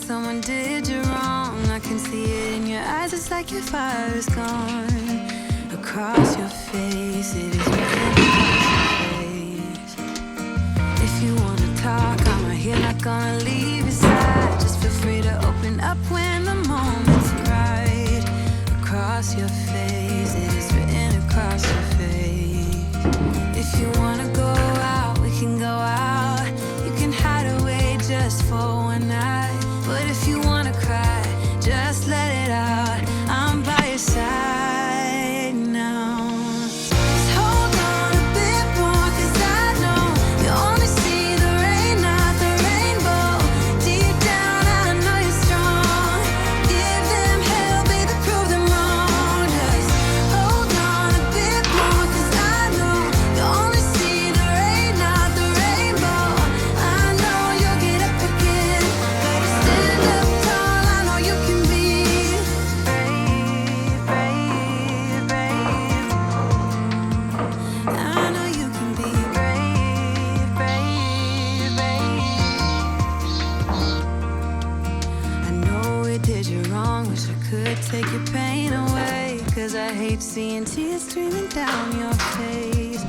someone did you wrong. I can see it in your eyes, it's like your fire is gone. Across your face, it is written across your face. If you wanna talk, I'm right here, not gonna leave your side. Just feel free to open up when the moment's right. Across your face, it is written across your face. If you wanna go out, we can go out. You can hide away just for one night. But if you wanna cry, just let it out. I'm by your side now. Just hold on a bit more, 'cause I know you only see the rain, not the rainbow. Deep down, I know you're strong. Give them hell, baby, prove them wrong. Just hold on a bit more, 'cause I know you only see the rain, not the rainbow. I know you'll get up again. Better stand up tall, I know you can be brave, brave, brave. I know you can be brave, brave, brave. I know we did you wrong, wish I could take your pain away. 'Cause I hate seeing tears streaming down your face.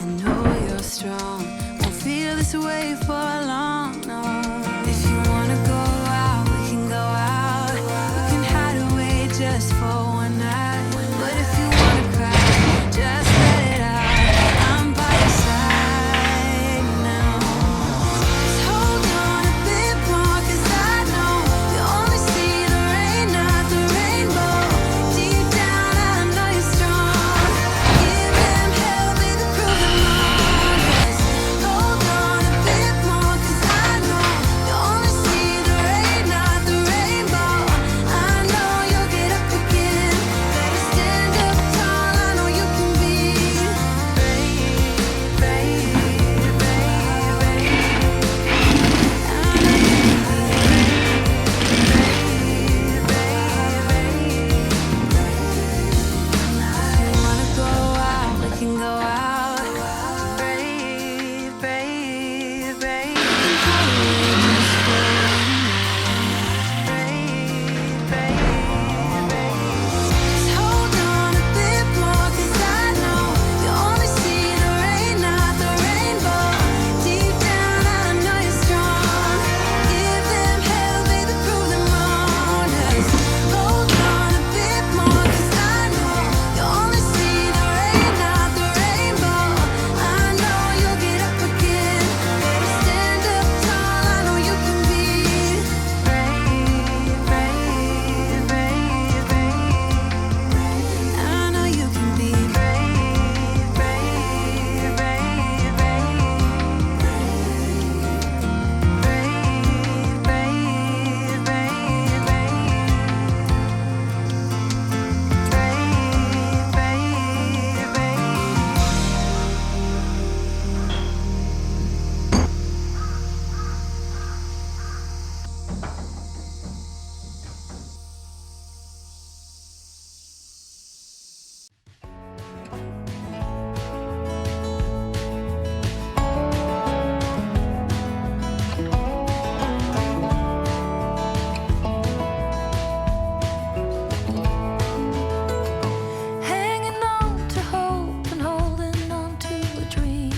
I know you're strong, won't feel this way for long, no. If you wanna go out, we can go out. You can hide away just for one night. But if you wanna cry, just let it out. I'm by your side now. Just hold on a bit more, 'cause I know you only see the rain, not the rainbow. Deep down, I know you're strong. Give them hell, baby, prove them wrong. Just hold on a bit more, 'cause I know you only see the rain, not the rainbow. I know you'll get up again. Better stand up tall, I know you can be brave, brave, brave, brave. I know you can be brave, brave, brave. If you wanna go out, we can go out. Brave, brave, brave. You can hide away just for one night. Brave, brave, brave. Just hold on a bit more, 'cause I know you only see the rain, not the rainbow. Deep down, I know you're strong. Give them hell, baby, prove them wrong. Just hold on a bit more, 'cause I know you only see the rain, not the rainbow. I know you'll get up again. Better stand up tall, I know you can be brave, brave, brave, brave. I know you can be brave, brave, brave, brave. Brave, brave, brave, brave. Brave, brave, brave. Hanging on to hope and holding on to a dream.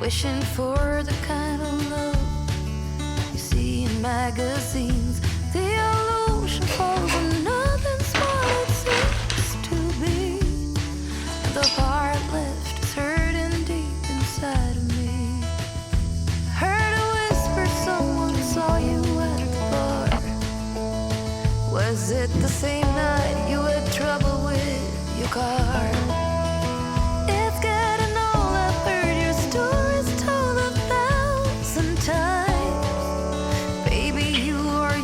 Wishing for the kind of love you see in magazines. The illusion falls and nothing's what it seems to be. And the part left is hurting deep inside of me. Heard a whisper, someone saw you at the bar. Was it the same night you had trouble with your car? It's getting old, I've heard your stories told 1,000 times. Baby, you are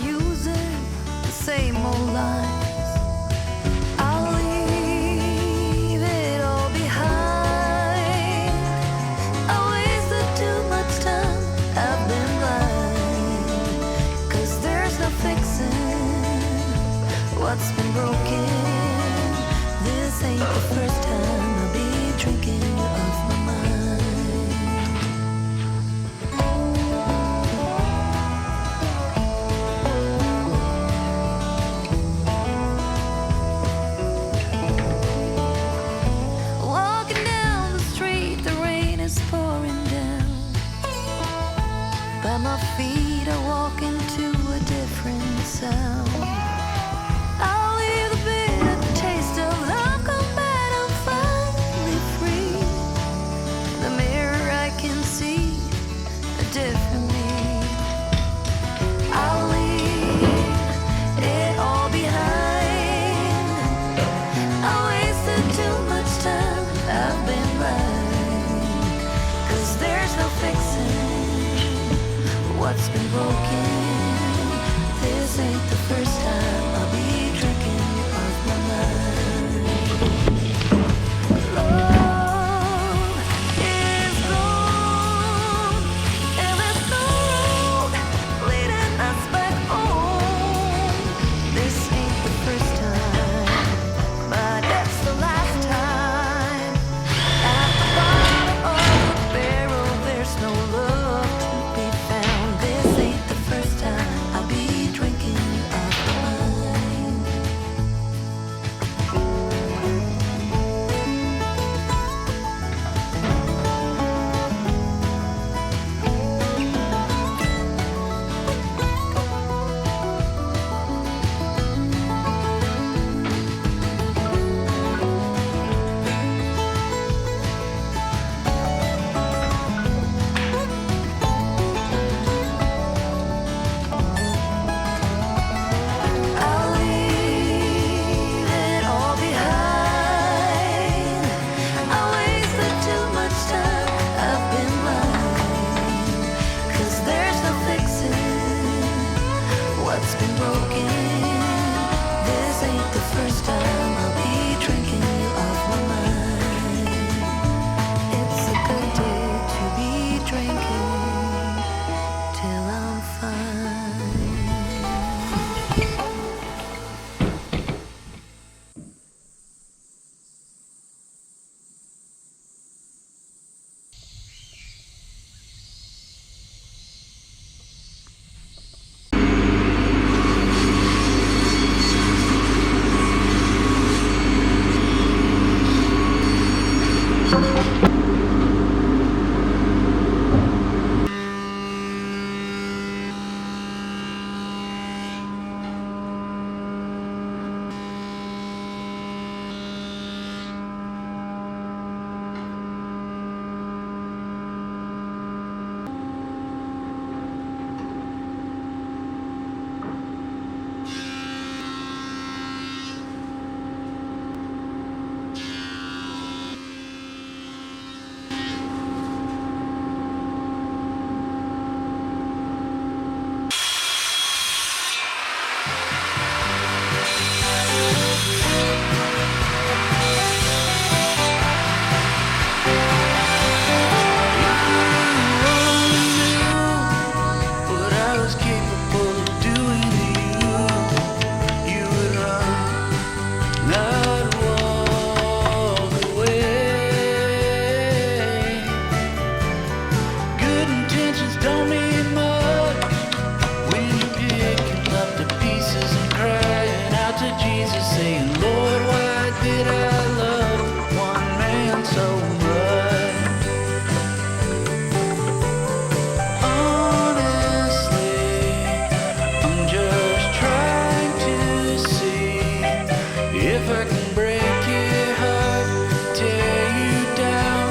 I can break your heart, tear you down,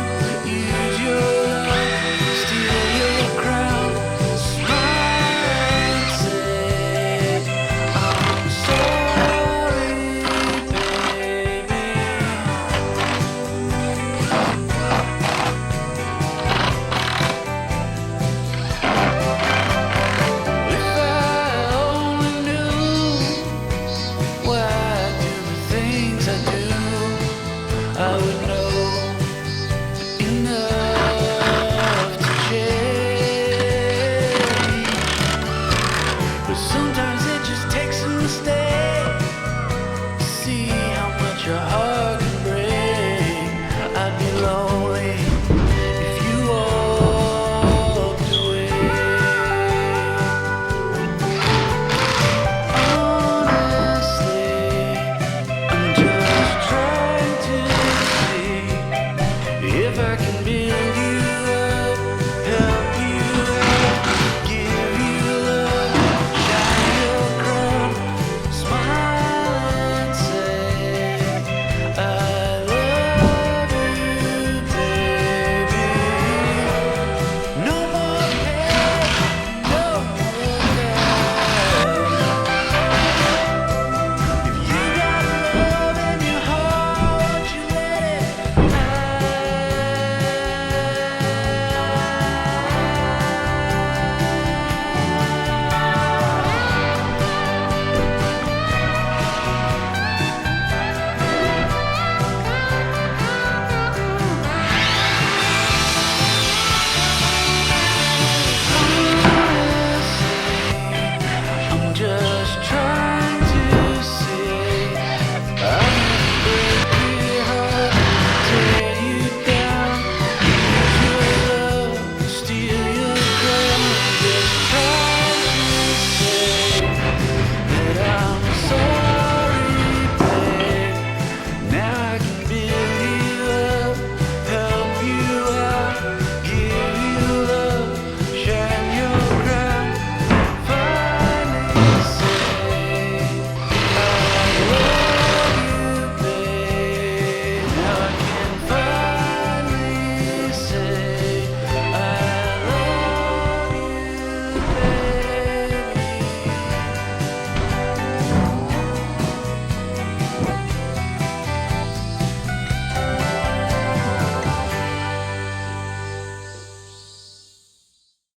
use your love, steal your crown, smile and say, I'm sorry, baby. If I only knew why I do the things I do, I would